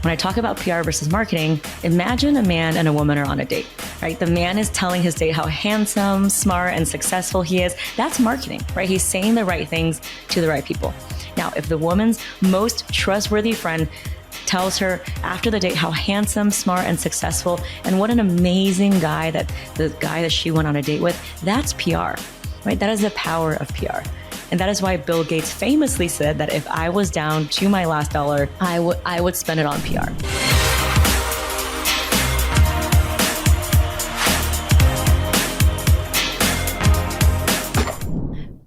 When I talk about PR versus marketing, imagine a man and a woman are on a date, right? The man is telling his date how handsome, smart, and successful he is. That's marketing, right? He's saying the right things to the right people. Now, if the woman's most trustworthy friend tells her after the date how handsome, smart, and successful, and what an amazing guy that the guy that she went on a date with, that's PR, right? That is the power of PR. And that is why Bill Gates famously said that if I was down to my last dollar, I would spend it on PR.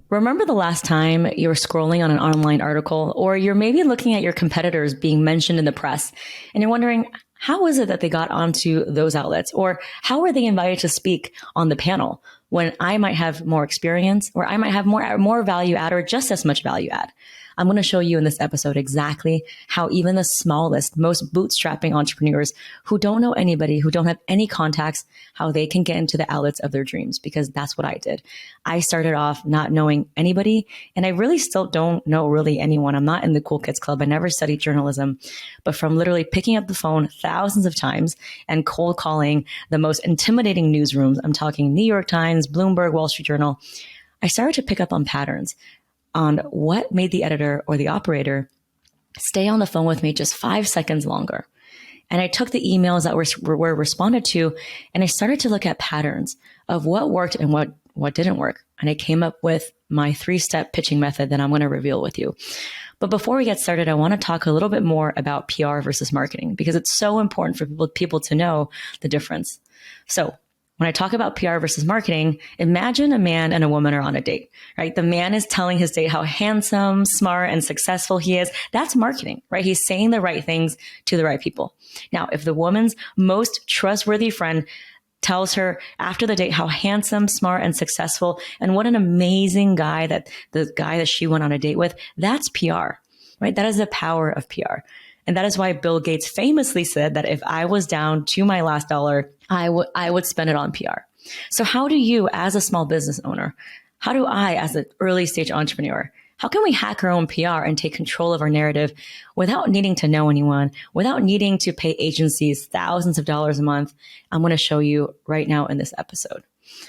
Remember the last time you were scrolling on an online article, or you're maybe looking at your competitors being mentioned in the press, and you're wondering, how is it that they got onto those outlets? Or how were they invited to speak on the panel when I might have more experience, or I might have more value add, or just as much value add? I'm going to show you in this episode exactly how even the smallest, most bootstrapping entrepreneurs who don't know anybody, who don't have any contacts, how they can get into the outlets of their dreams, because that's what I did. I started off not knowing anybody, and I really still don't know really anyone. I'm not in the Cool Kids Club. I never studied journalism, but from literally picking up the phone thousands of times and cold calling the most intimidating newsrooms, I'm talking New York Times, Bloomberg, Wall Street Journal, I started to pick up on patterns on what made the editor or the operator stay on the phone with me just 5 seconds longer. And I took the emails that were responded to, and I started to look at patterns of what worked and what didn't work. And I came up with my 3-step pitching method that I'm going to reveal with you. But before we get started, I want to talk a little bit more about PR versus marketing, because it's so important for people to know the difference. So when I talk about PR versus marketing, imagine a man and a woman are on a date, right? The man is telling his date how handsome, smart, and successful he is. That's marketing, right? He's saying the right things to the right people. Now, if the woman's most trustworthy friend tells her after the date how handsome, smart, and successful, and what an amazing guy that the guy that she went on a date with, that's PR, right? That is the power of PR. And that is why Bill Gates famously said that if I was down to my last dollar, I would spend it on PR. So how do you, as a small business owner, how do I, as an early stage entrepreneur, how can we hack our own PR and take control of our narrative without needing to know anyone, without needing to pay agencies thousands of dollars a month? I'm going to show you right now in this episode.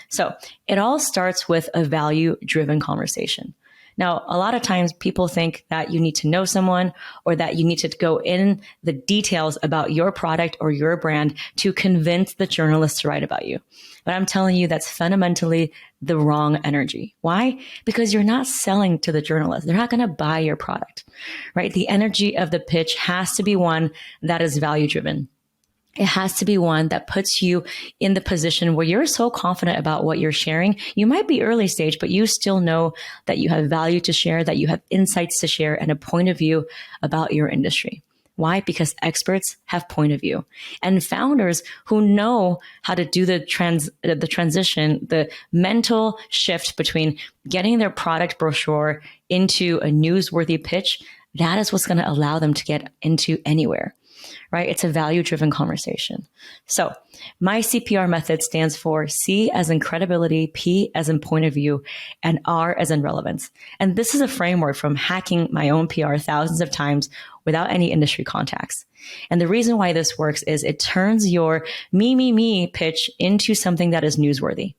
So it all starts with a value-driven conversation. Now, a lot of times people think that you need to know someone, or that you need to go in the details about your product or your brand to convince the journalist to write about you. But I'm telling you, that's fundamentally the wrong energy. Why? Because you're not selling to the journalist. They're not going to buy your product, right? The energy of the pitch has to be one that is value driven. It has to be one that puts you in the position where you're so confident about what you're sharing. You might be early stage, but you still know that you have value to share, that you have insights to share, and a point of view about your industry. Why? Because experts have point of view, and founders who know how to do the transition, the mental shift between getting their product brochure into a newsworthy pitch, that is what's going to allow them to get into anywhere. Right? It's a value-driven conversation. So my CPR method stands for C as in credibility, P as in point of view, and R as in relevance. And this is a framework from hacking my own PR thousands of times without any industry contacts. And the reason why this works is it turns your me pitch into something that is newsworthy.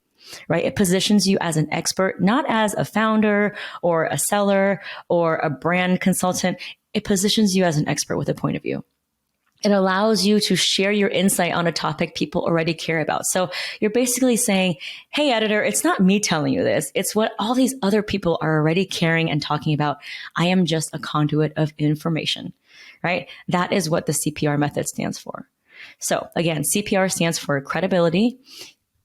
Right? It positions you as an expert, not as a founder or a seller or a brand consultant. It positions you as an expert with a point of view. It allows you to share your insight on a topic people already care about. So you're basically saying, hey, editor, it's not me telling you this. It's what all these other people are already caring and talking about. I am just a conduit of information, right? That is what the CPR method stands for. So again, CPR stands for credibility,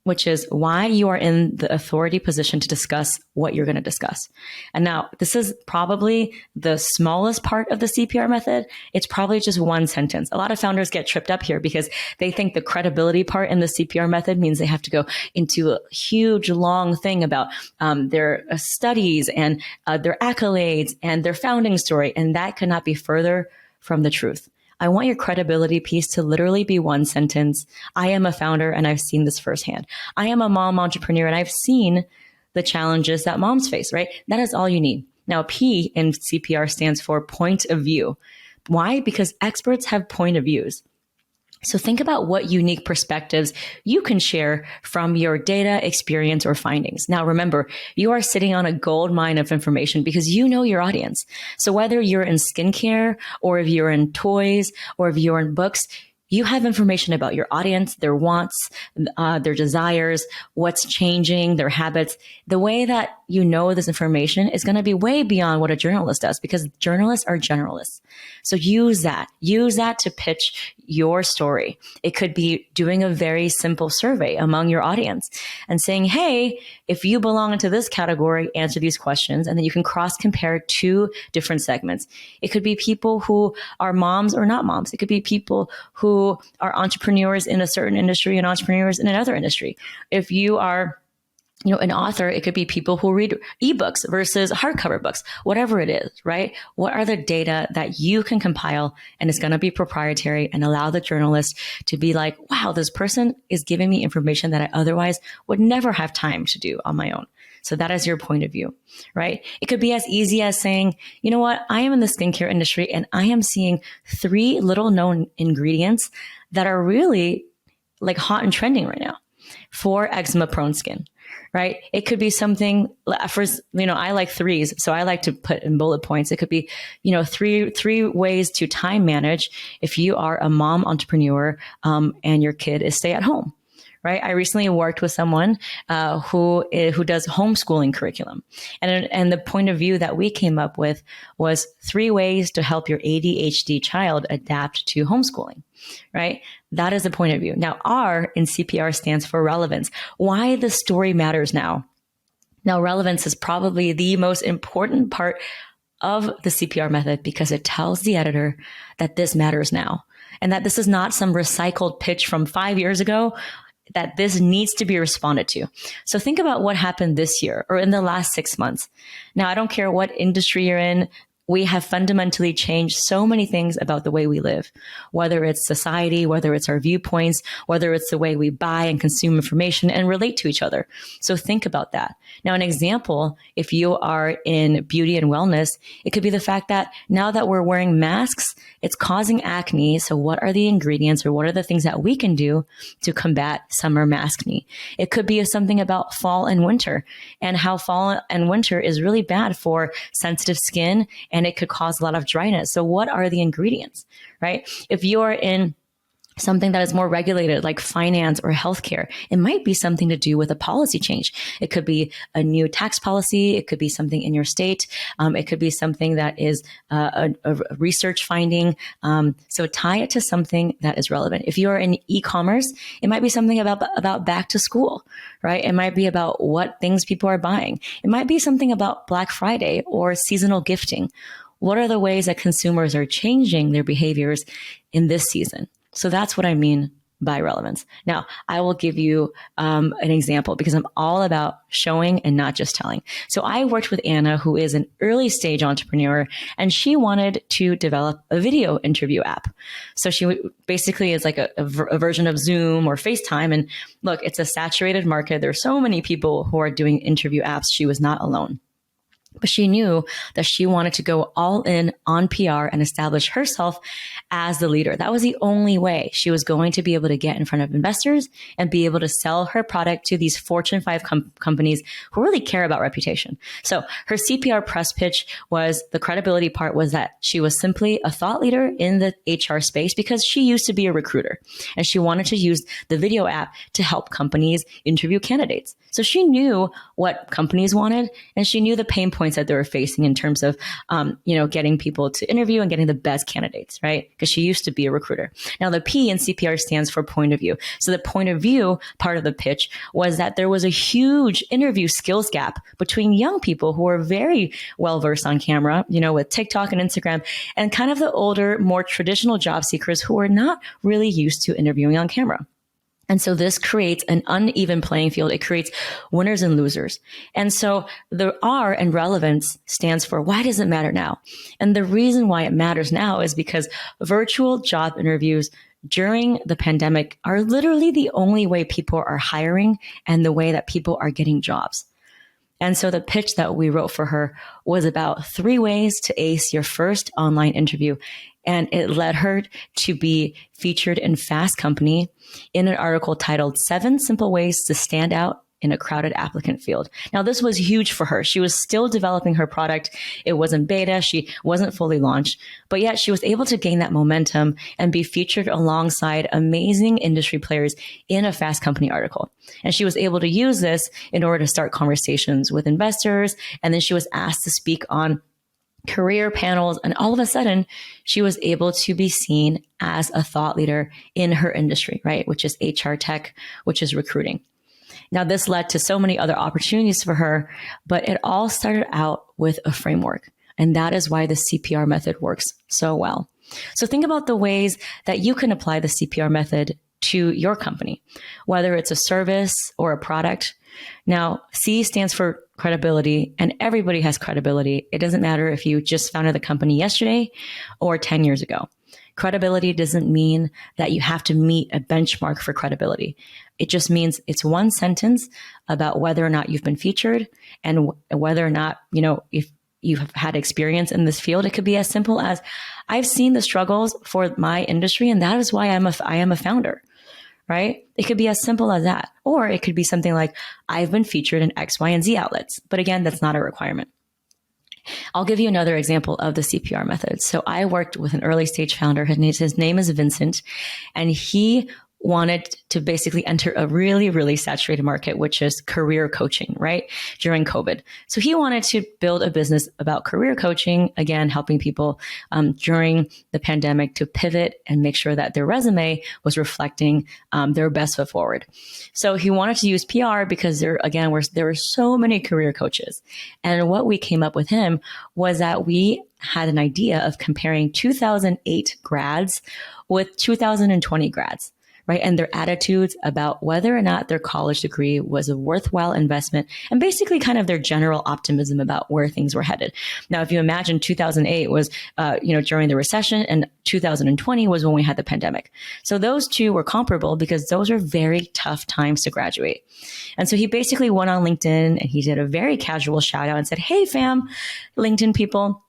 which is why you are in the authority position to discuss what you're going to discuss. And now this is probably the smallest part of the CPR method. It's probably just one sentence. A lot of founders get tripped up here because they think the credibility part in the CPR method means they have to go into a huge, long thing about their studies and their accolades and their founding story. And that could not be further from the truth. I want your credibility piece to literally be one sentence. I am a founder and I've seen this firsthand. I am a mom entrepreneur and I've seen the challenges that moms face, right? That is all you need. Now, P in CPR stands for point of view. Why? Because experts have point of views. So think about what unique perspectives you can share from your data, experience, or findings. Now, remember, you are sitting on a gold mine of information because you know your audience. So whether you're in skincare or if you're in toys or if you're in books, you have information about your audience, their wants, their desires, what's changing, their habits. The way that you know this information is going to be way beyond what a journalist does because journalists are generalists. So use that. Use that to pitch your story. It could be doing a very simple survey among your audience and saying, hey, if you belong into this category, answer these questions. And then you can cross compare two different segments. It could be people who are moms or not moms. It could be people who are entrepreneurs in a certain industry and entrepreneurs in another industry. If you are an author, it could be people who read ebooks versus hardcover books, whatever it is, right? What are the data that you can compile and it's going to be proprietary and allow the journalist to be like, wow, this person is giving me information that I otherwise would never have time to do on my own. So that is your point of view, right? It could be as easy as saying, you know what? I am in the skincare industry and I am seeing 3 little known ingredients that are really like hot and trending right now for eczema prone skin. Right? It could be something for, I like threes. So I like to put in bullet points. It could be, three ways to time manage if you are a mom entrepreneur, and your kid is stay at home. Right. I recently worked with someone, who does homeschooling curriculum. And the point of view that we came up with was 3 ways to help your ADHD child adapt to homeschooling. Right? That is the point of view. Now, R in CPR stands for relevance. Why the story matters now. Now, relevance is probably the most important part of the CPR method because it tells the editor that this matters now and that this is not some recycled pitch from 5 years ago, that this needs to be responded to. So think about what happened this year or in the last 6 months. Now, I don't care what industry you're in. We have fundamentally changed so many things about the way we live, whether it's society, whether it's our viewpoints, whether it's the way we buy and consume information and relate to each other. So think about that. Now, an example, if you are in beauty and wellness, it could be the fact that now that we're wearing masks, it's causing acne. So what are the ingredients or what are the things that we can do to combat summer maskne? It could be something about fall and winter and how fall and winter is really bad for sensitive skin and it could cause a lot of dryness. So what are the ingredients, right? If you're in something that is more regulated like finance or healthcare, it might be something to do with a policy change. It could be a new tax policy. It could be something in your state. It could be something that is a research finding. So tie it to something that is relevant. If you're in e-commerce, it might be something about back to school, right? It might be about what things people are buying. It might be something about Black Friday or seasonal gifting. What are the ways that consumers are changing their behaviors in this season? So that's what I mean by relevance. Now, I will give you an example because I'm all about showing and not just telling. So I worked with Anna, who is an early stage entrepreneur, and she wanted to develop a video interview app. So she basically is like a version of Zoom or FaceTime. And look, it's a saturated market. There are so many people who are doing interview apps. She was not alone. But she knew that she wanted to go all in on PR and establish herself as the leader. That was the only way she was going to be able to get in front of investors and be able to sell her product to these Fortune 5 companies who really care about reputation. So her CPR press pitch was, the credibility part was that she was simply a thought leader in the HR space because she used to be a recruiter and she wanted to use the video app to help companies interview candidates. So she knew what companies wanted and she knew the pain points that they were facing in terms of, getting people to interview and getting the best candidates, right? Because she used to be a recruiter. Now, the P in CPR stands for point of view. So the point of view part of the pitch was that there was a huge interview skills gap between young people who are very well versed on camera, with TikTok and Instagram, and kind of the older, more traditional job seekers who are not really used to interviewing on camera. And so this creates an uneven playing field. It creates winners and losers. And so the R in relevance stands for, why does it matter now? And the reason why it matters now is because virtual job interviews during the pandemic are literally the only way people are hiring and the way that people are getting jobs. And so the pitch that we wrote for her was about 3 ways to ace your first online interview. And it led her to be featured in Fast Company in an article titled 7 Simple Ways to Stand Out in a Crowded Applicant Field. Now, this was huge for her. She was still developing her product. It wasn't beta. She wasn't fully launched, but yet she was able to gain that momentum and be featured alongside amazing industry players in a Fast Company article. And she was able to use this in order to start conversations with investors. And then she was asked to speak on career panels. And all of a sudden, she was able to be seen as a thought leader in her industry, right? Which is HR tech, which is recruiting. Now, this led to so many other opportunities for her, but it all started out with a framework. And that is why the CPR method works so well. So think about the ways that you can apply the CPR method to your company, whether it's a service or a product. Now, C stands for credibility, and everybody has credibility. It doesn't matter if you just founded the company yesterday or 10 years ago. Credibility doesn't mean that you have to meet a benchmark for credibility. It just means it's one sentence about whether or not you've been featured and whether or not, if you've had experience in this field. It could be as simple as, I've seen the struggles for my industry, and that is why I am a founder, right? It could be as simple as that. Or it could be something like, I've been featured in X, Y, and Z outlets. But again, that's not a requirement. I'll give you another example of the CPR method. So I worked with an early stage founder. His name is Vincent, and he wanted to basically enter a really, really saturated market, which is career coaching, right? During COVID. So he wanted to build a business about career coaching, again, helping people during the pandemic to pivot and make sure that their resume was reflecting their best foot forward. So he wanted to use PR because there were so many career coaches. And what we came up with him was that we had an idea of comparing 2008 grads with 2020 grads. Right? And their attitudes about whether or not their college degree was a worthwhile investment, and basically kind of their general optimism about where things were headed. Now, if you imagine 2008 was, during the recession, and 2020 was when we had the pandemic. So those two were comparable because those are very tough times to graduate. And so he basically went on LinkedIn and he did a very casual shout out and said, "Hey fam, LinkedIn people,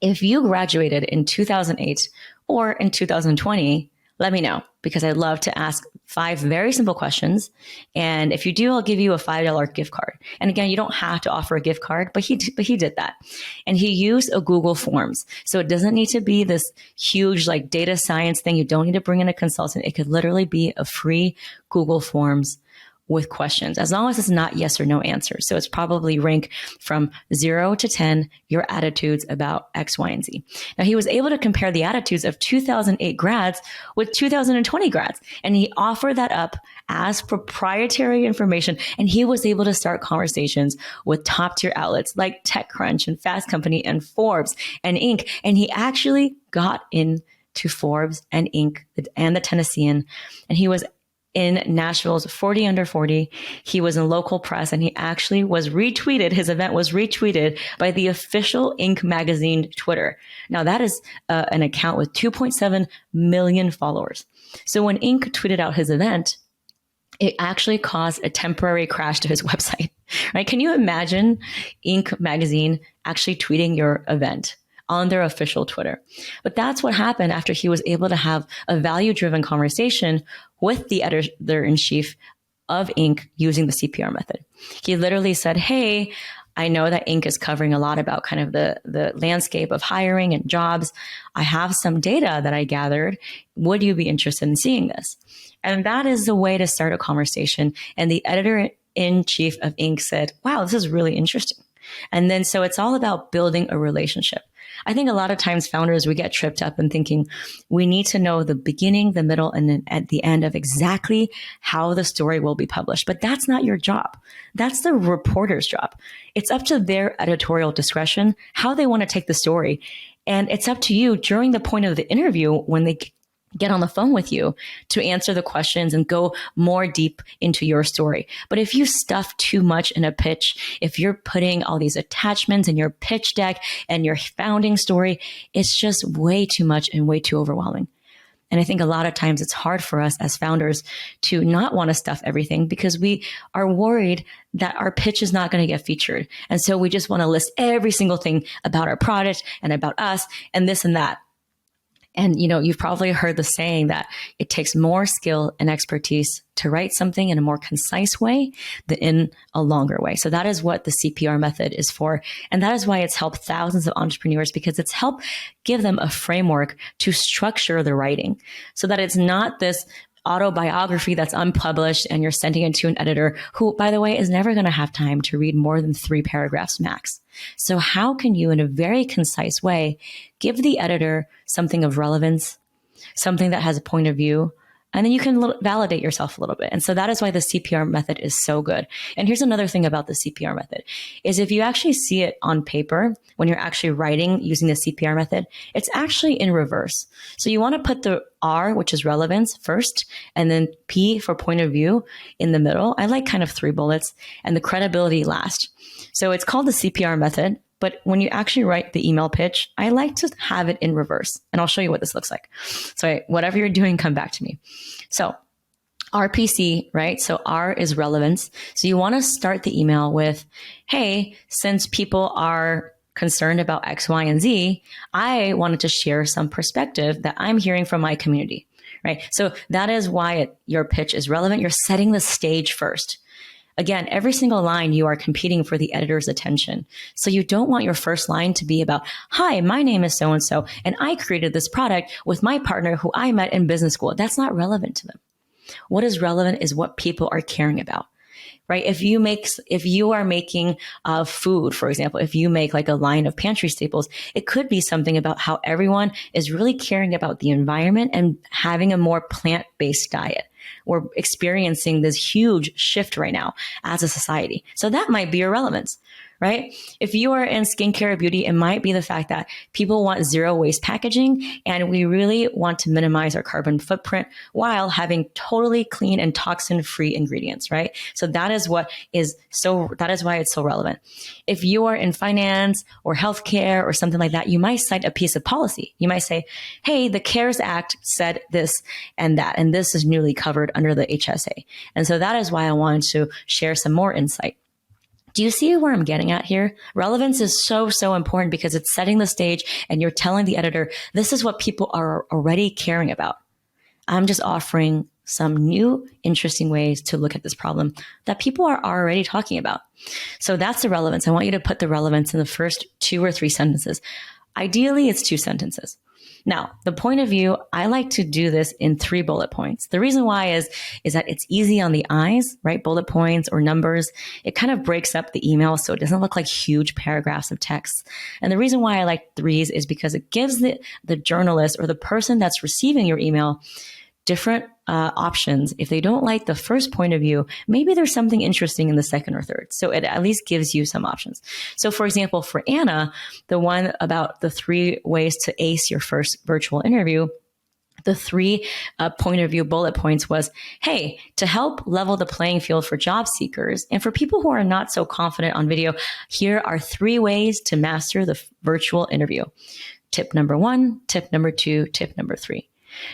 if you graduated in 2008 or in 2020, let me know, because I'd love to ask 5 very simple questions. And if you do, I'll give you a $5 gift card." And again, you don't have to offer a gift card, but he did that. And he used a Google Forms. So it doesn't need to be this huge like data science thing. You don't need to bring in a consultant. It could literally be a free Google Forms with questions, as long as it's not yes or no answers. So it's probably rank from 0 to 10, your attitudes about X, Y, and Z. Now, he was able to compare the attitudes of 2008 grads with 2020 grads, and he offered that up as proprietary information. And he was able to start conversations with top tier outlets like TechCrunch and Fast Company and Forbes and Inc. And he actually got into Forbes and Inc. and the Tennessean, and he was in Nashville's 40 Under 40. He was in local press, and he actually was retweeted. His event was retweeted by the official Inc. magazine Twitter. Now, that is an account with 2.7 million followers. So when Inc. tweeted out his event, it actually caused a temporary crash to his website, right? Can you imagine Inc. magazine actually tweeting your event on their official Twitter? But that's what happened after he was able to have a value-driven conversation with the editor-in-chief of Inc. using the CPR method. He literally said, "Hey, I know that Inc. is covering a lot about kind of the landscape of hiring and jobs. I have some data that I gathered. Would you be interested in seeing this?" And that is the way to start a conversation. And the editor-in-chief of Inc. said, "Wow, this is really interesting." And then so it's all about building a relationship. I think a lot of times founders, we get tripped up in thinking we need to know the beginning, the middle, and then at the end of exactly how the story will be published. But that's not your job. That's the reporter's job. It's up to their editorial discretion, how they want to take the story. And it's up to you during the point of the interview when they get on the phone with you to answer the questions and go more deep into your story. But if you stuff too much in a pitch, if you're putting all these attachments in your pitch deck and your founding story, it's just way too much and way too overwhelming. And I think a lot of times it's hard for us as founders to not want to stuff everything because we are worried that our pitch is not going to get featured. And so we just want to list every single thing about our product and about us and this and that. And, you've probably heard the saying that it takes more skill and expertise to write something in a more concise way than in a longer way. So that is what the CPR method is for. And that is why it's helped thousands of entrepreneurs, because it's helped give them a framework to structure the writing so that it's not this autobiography that's unpublished and you're sending it to an editor who, by the way, is never going to have time to read more than 3 paragraphs max. So how can you, in a very concise way, give the editor something of relevance, something that has a point of view, and then you can validate yourself a little bit. And so that is why the CPR method is so good. And here's another thing about the CPR method is if you actually see it on paper, when you're actually writing using the CPR method, it's actually in reverse. So you want to put the R, which is relevance, first, and then P for point of view in the middle. I like kind of 3 bullets, and the credibility last. So it's called the CPR method. But when you actually write the email pitch, I like to have it in reverse. And I'll show you what this looks like. So whatever you're doing, come back to me. So RPC, right? So R is relevance. So you want to start the email with, hey, since people are concerned about X, Y, and Z, I wanted to share some perspective that I'm hearing from my community, right? So that is why your pitch is relevant. You're setting the stage first. Again, every single line you are competing for the editor's attention. So you don't want your first line to be about, hi, my name is so-and-so, and I created this product with my partner who I met in business school. That's not relevant to them. What is relevant is what people are caring about, right? If you are making food, for example, if you make like a line of pantry staples, it could be something about how everyone is really caring about the environment and having a more plant-based diet. We're experiencing this huge shift right now as a society. So that might be your relevance, right? If you are in skincare or beauty, it might be the fact that people want zero waste packaging and we really want to minimize our carbon footprint while having totally clean and toxin-free ingredients, right? So that is why it's so relevant. If you are in finance or healthcare or something like that, you might cite a piece of policy. You might say, hey, the CARES Act said this and that, and this is newly covered under the HSA. And so that is why I wanted to share some more insight. Do you see where I'm getting at here? Relevance is so, so important because it's setting the stage and you're telling the editor, this is what people are already caring about. I'm just offering some new, interesting ways to look at this problem that people are already talking about. So that's the relevance. I want you to put the relevance in the first 2 or 3 sentences. Ideally, it's 2 sentences. Now, the point of view, I like to do this in 3 bullet points. The reason why is that it's easy on the eyes, right? Bullet points or numbers. It kind of breaks up the email so it doesn't look like huge paragraphs of text. And the reason why I like 3s is because it gives the journalist or the person that's receiving your email different options. If they don't like the first point of view, maybe there's something interesting in the second or third. So it at least gives you some options. So for example, for Anna, the one about the 3 ways to ace your first virtual interview, the 3 point of view bullet points was, hey, to help level the playing field for job seekers and for people who are not so confident on video, here are 3 ways to master the virtual interview. Tip number 1, tip number 2, tip number 3.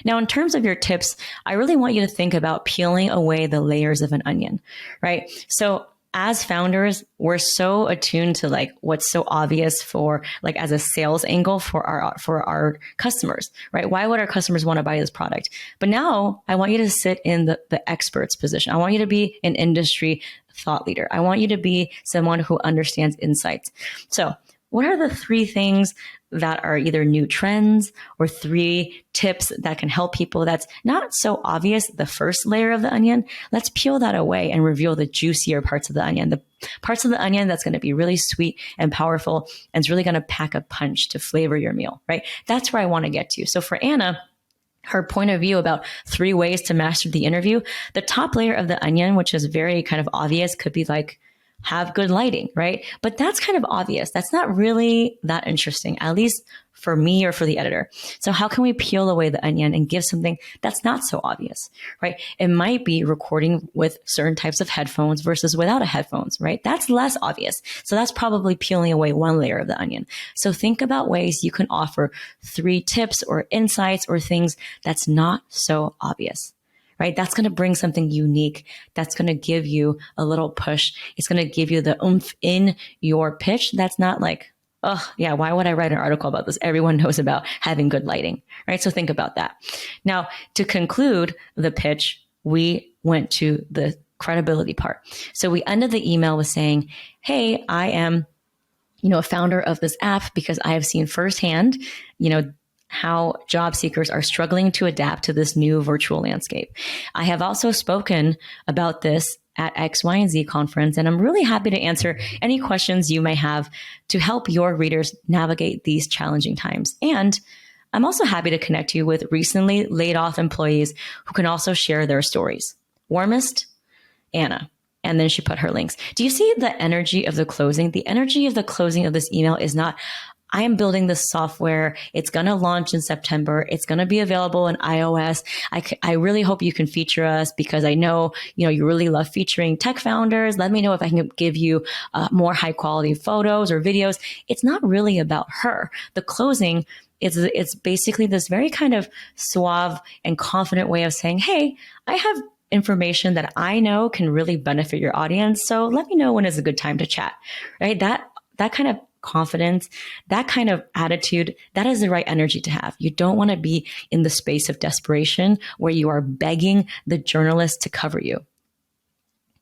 Now, in terms of your tips, I really want you to think about peeling away the layers of an onion, right? So as founders, we're so attuned to like what's so obvious for like as a sales angle for our customers, right? Why would our customers want to buy this product? But now I want you to sit in the expert's position. I want you to be an industry thought leader. I want you to be someone who understands insights. So what are the 3 things that are either new trends or 3 tips that can help people that's not so obvious, the first layer of the onion? Let's peel that away and reveal the juicier parts of the onion, the parts of the onion that's going to be really sweet and powerful and it's really going to pack a punch to flavor your meal, right? That's where I want to get to. So for Anna, her point of view about 3 ways to master the interview, the top layer of the onion, which is very kind of obvious, could be like, have good lighting, right? But that's kind of obvious. That's not really that interesting, at least for me or for the editor. So how can we peel away the onion and give something that's not so obvious, right? It might be recording with certain types of headphones versus without a headphones, right? That's less obvious. So that's probably peeling away 1 layer of the onion. So think about ways you can offer 3 tips or insights or things that's not so obvious. Right? That's going to bring something unique. That's going to give you a little push. It's going to give you the oomph in your pitch. That's not like Oh, yeah. Why would I write an article about this? Everyone knows about having good lighting, right? So think about that. Now, to conclude the pitch, we went to the credibility part. So we ended the email with saying, hey, I am, a founder of this app because I have seen firsthand, how job seekers are struggling to adapt to this new virtual landscape. I have also spoken about this at X, Y, and Z conference, and I'm really happy to answer any questions you may have to help your readers navigate these challenging times. And I'm also happy to connect you with recently laid off employees who can also share their stories. Warmest, Anna. And then she put her links. Do you see the energy of the closing? The energy of the closing of this email is not, I am building this software. It's going to launch in September. It's going to be available in iOS. I really hope you can feature us because I know, you really love featuring tech founders. Let me know if I can give you more high quality photos or videos. It's not really about her. The closing it's basically this very kind of suave and confident way of saying, hey, I have information that I know can really benefit your audience. So let me know when is a good time to chat, right? That kind of confidence, that kind of attitude, that is the right energy to have. You don't want to be in the space of desperation where you are begging the journalist to cover you,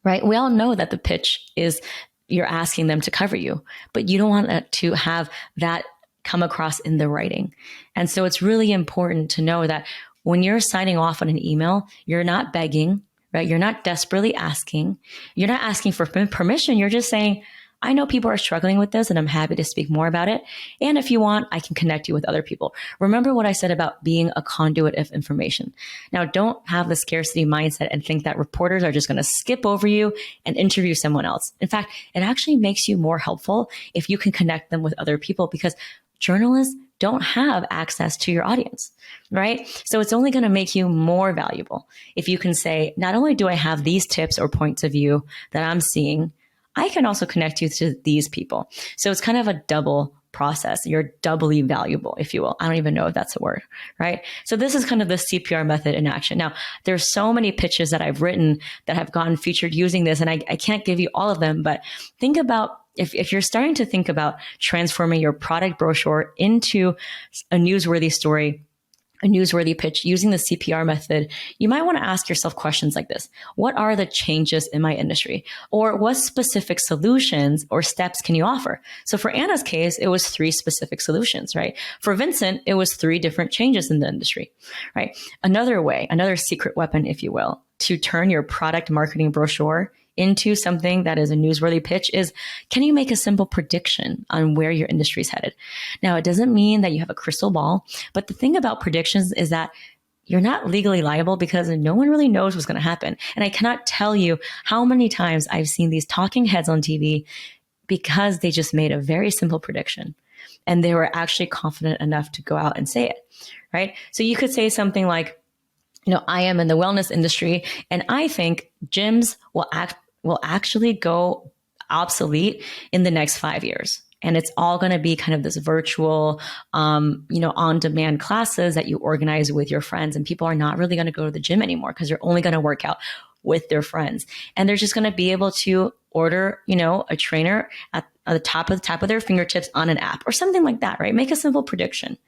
right? We all know that the pitch is you're asking them to cover you, but you don't want to have that come across in the writing. And so it's really important to know that when you're signing off on an email, you're not begging, right? You're not desperately asking. You're not asking for permission. You're just saying, I know people are struggling with this and I'm happy to speak more about it. And if you want, I can connect you with other people. Remember what I said about being a conduit of information. Now, don't have the scarcity mindset and think that reporters are just going to skip over you and interview someone else. In fact, it actually makes you more helpful if you can connect them with other people because journalists don't have access to your audience, right? So it's only going to make you more valuable if you can say, not only do I have these tips or points of view that I'm seeing, I can also connect you to these people. So it's kind of a double process. You're doubly valuable, if you will. I don't even know if that's a word, right? So this is kind of the CPR method in action. Now, there's so many pitches that I've written that have gotten featured using this, and I can't give you all of them, but think about if you're starting to think about transforming your product brochure into a newsworthy story, a newsworthy pitch using the CPR method, you might want to ask yourself questions like this. What are the changes in my industry? Or what specific solutions or steps can you offer? So for Anna's case, it was 3 specific solutions, right? For Vincent, it was 3 different changes in the industry, right? Another way, another secret weapon, if you will, to turn your product marketing brochure into something that is a newsworthy pitch is, can you make a simple prediction on where your industry is headed? Now, it doesn't mean that you have a crystal ball, but the thing about predictions is that you're not legally liable because no one really knows what's going to happen. And I cannot tell you how many times I've seen these talking heads on TV because they just made a very simple prediction and they were actually confident enough to go out and say it, right? So you could say something like, I am in the wellness industry and I think gyms will actually go obsolete in the next 5 years. And it's all going to be kind of this virtual, on-demand classes that you organize with your friends. And people are not really going to go to the gym anymore because they're only going to work out with their friends. And they're just going to be able to order, a trainer at the top of their fingertips on an app or something like that, right? Make a simple prediction.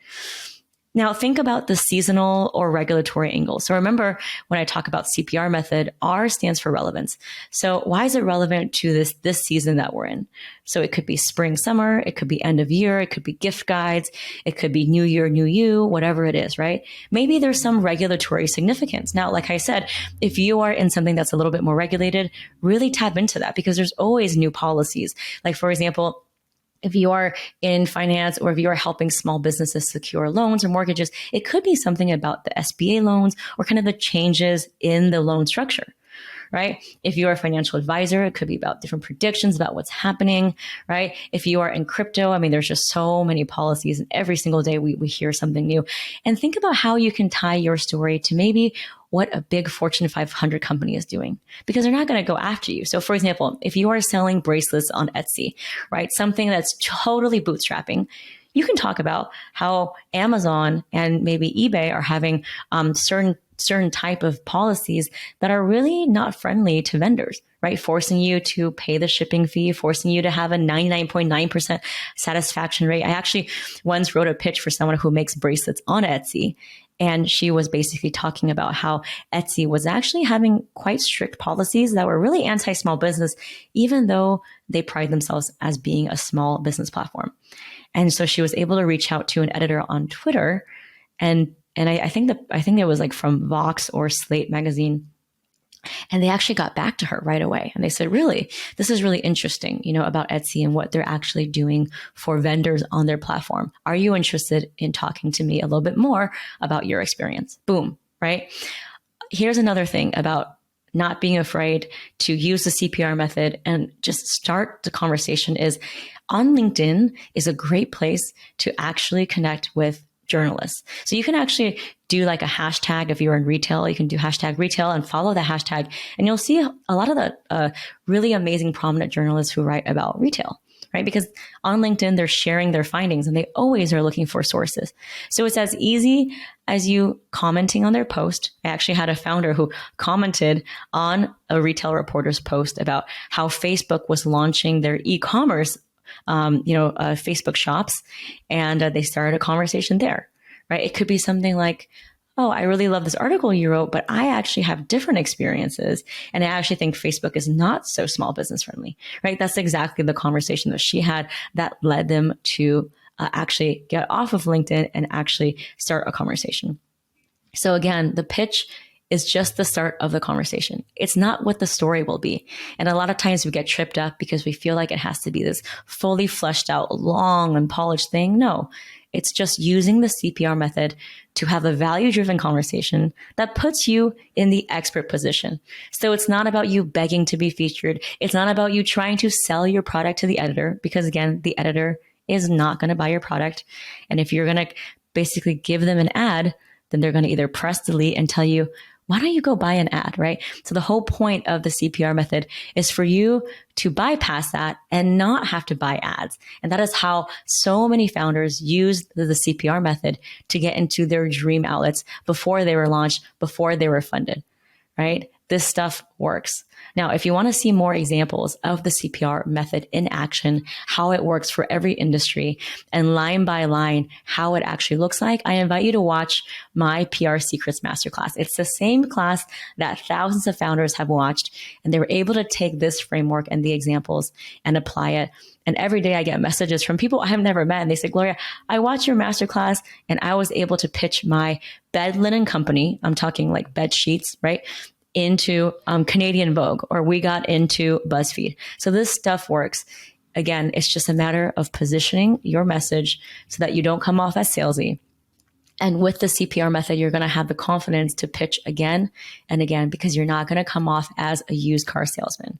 Now, think about the seasonal or regulatory angle. So remember, when I talk about CPR method, R stands for relevance. So why is it relevant to this season that we're in? So it could be spring, summer, it could be end of year, it could be gift guides, it could be new year, new you, whatever it is, right? Maybe there's some regulatory significance. Now, like I said, if you are in something that's a little bit more regulated, really tap into that because there's always new policies. Like, for example, if you are in finance or if you are helping small businesses secure loans or mortgages, it could be something about the SBA loans or kind of the changes in the loan structure, right? If you are a financial advisor, it could be about different predictions about what's happening, right? If you are in crypto, there's just so many policies and every single day we hear something new. And think about how you can tie your story to maybe what a big Fortune 500 company is doing, because they're not going to go after you. So for example, if you are selling bracelets on Etsy, right, something that's totally bootstrapping, you can talk about how Amazon and maybe eBay are having certain certain type of policies that are really not friendly to vendors, right? Forcing you to pay the shipping fee, forcing you to have a 99.9% satisfaction rate. I actually once wrote a pitch for someone who makes bracelets on Etsy. And she was basically talking about how Etsy was actually having quite strict policies that were really anti-small business, even though they pride themselves as being a small business platform. And so she was able to reach out to an editor on Twitter, and I think it was like from Vox or Slate magazine. And they actually got back to her right away. And they said, really, this is really interesting, about Etsy and what they're actually doing for vendors on their platform. Are you interested in talking to me a little bit more about your experience? Boom, right? Here's another thing about not being afraid to use the CPR method and just start the conversation is on LinkedIn is a great place to actually connect with journalists. So you can actually do like a hashtag. If you're in retail, you can do hashtag retail and follow the hashtag. And you'll see a lot of the really amazing prominent journalists who write about retail, right? Because on LinkedIn, they're sharing their findings and they always are looking for sources. So it's as easy as you commenting on their post. I actually had a founder who commented on a retail reporter's post about how Facebook was launching their e-commerce Facebook shops, and they started a conversation there, right? It could be something like, oh, I really love this article you wrote, but I actually have different experiences. And I actually think Facebook is not so small business friendly, right? That's exactly the conversation that she had that led them to actually get off of LinkedIn and actually start a conversation. So again, the pitch is just the start of the conversation. It's not what the story will be. And a lot of times we get tripped up because we feel like it has to be this fully fleshed out, long and polished thing. No, it's just using the CPR method to have a value-driven conversation that puts you in the expert position. So it's not about you begging to be featured. It's not about you trying to sell your product to the editor, because again, the editor is not going to buy your product. And if you're going to basically give them an ad, then they're going to either press delete and tell you, why don't you go buy an ad, right? So the whole point of the CPR method is for you to bypass that and not have to buy ads. And that is how so many founders use the CPR method to get into their dream outlets before they were launched, before they were funded, right? This stuff works. Now, if you want to see more examples of the CPR method in action, how it works for every industry, and line by line, how it actually looks like, I invite you to watch my PR Secrets Masterclass. It's the same class that thousands of founders have watched, and they were able to take this framework and the examples and apply it. And every day I get messages from people I have never met. And they say, Gloria, I watched your masterclass and I was able to pitch my bed linen company. I'm talking like bed sheets, right? Into Canadian Vogue, or we got into BuzzFeed. So this stuff works. Again, it's just a matter of positioning your message so that you don't come off as salesy. And with the CPR method, you're going to have the confidence to pitch again and again, because you're not going to come off as a used car salesman.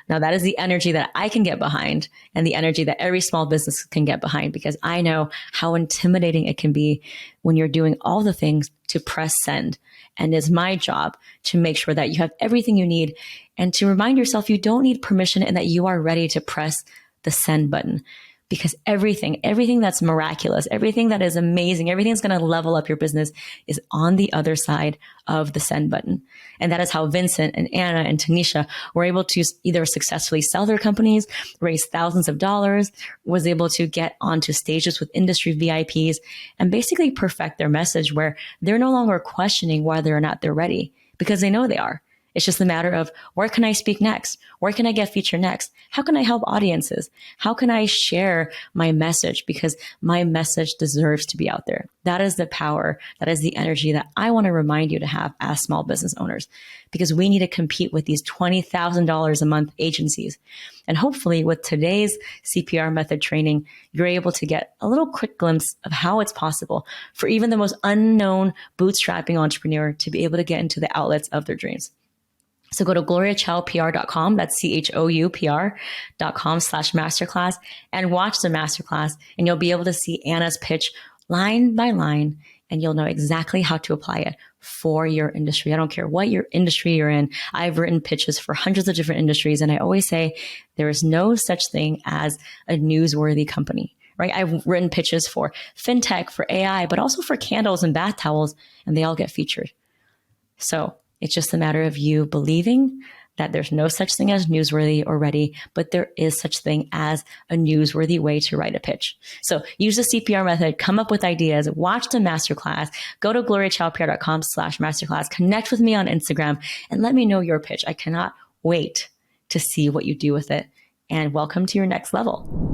Now, that is the energy that I can get behind, and the energy that every small business can get behind, because I know how intimidating it can be when you're doing all the things to press send. And it's my job to make sure that you have everything you need and to remind yourself you don't need permission and that you are ready to press the send button. Because everything that's miraculous, everything that is amazing, everything that's going to level up your business is on the other side of the send button. And that is how Vincent and Anna and Tanisha were able to either successfully sell their companies, raise thousands of dollars, was able to get onto stages with industry VIPs, and basically perfect their message where they're no longer questioning whether or not they're ready, because they know they are. It's just a matter of, where can I speak next? Where can I get featured next? How can I help audiences? How can I share my message? Because my message deserves to be out there. That is the power. That is the energy that I want to remind you to have as small business owners, because we need to compete with these $20,000 a month agencies. And hopefully with today's CPR method training, you're able to get a little quick glimpse of how it's possible for even the most unknown bootstrapping entrepreneur to be able to get into the outlets of their dreams. So go to gloriachoupr.com, that's CHOUPR.com/masterclass, and watch the masterclass, and you'll be able to see Anna's pitch line by line, and you'll know exactly how to apply it for your industry. I don't care what your industry you're in. I've written pitches for hundreds of different industries, and I always say there is no such thing as a newsworthy company, right? I've written pitches for fintech, for AI, but also for candles and bath towels, and they all get featured. So it's just a matter of you believing that there's no such thing as newsworthy or ready, but there is such thing as a newsworthy way to write a pitch. So use the CPR method, come up with ideas, watch the masterclass, go to gloriachoupr.com/masterclass, connect with me on Instagram, and let me know your pitch. I cannot wait to see what you do with it. And welcome to your next level.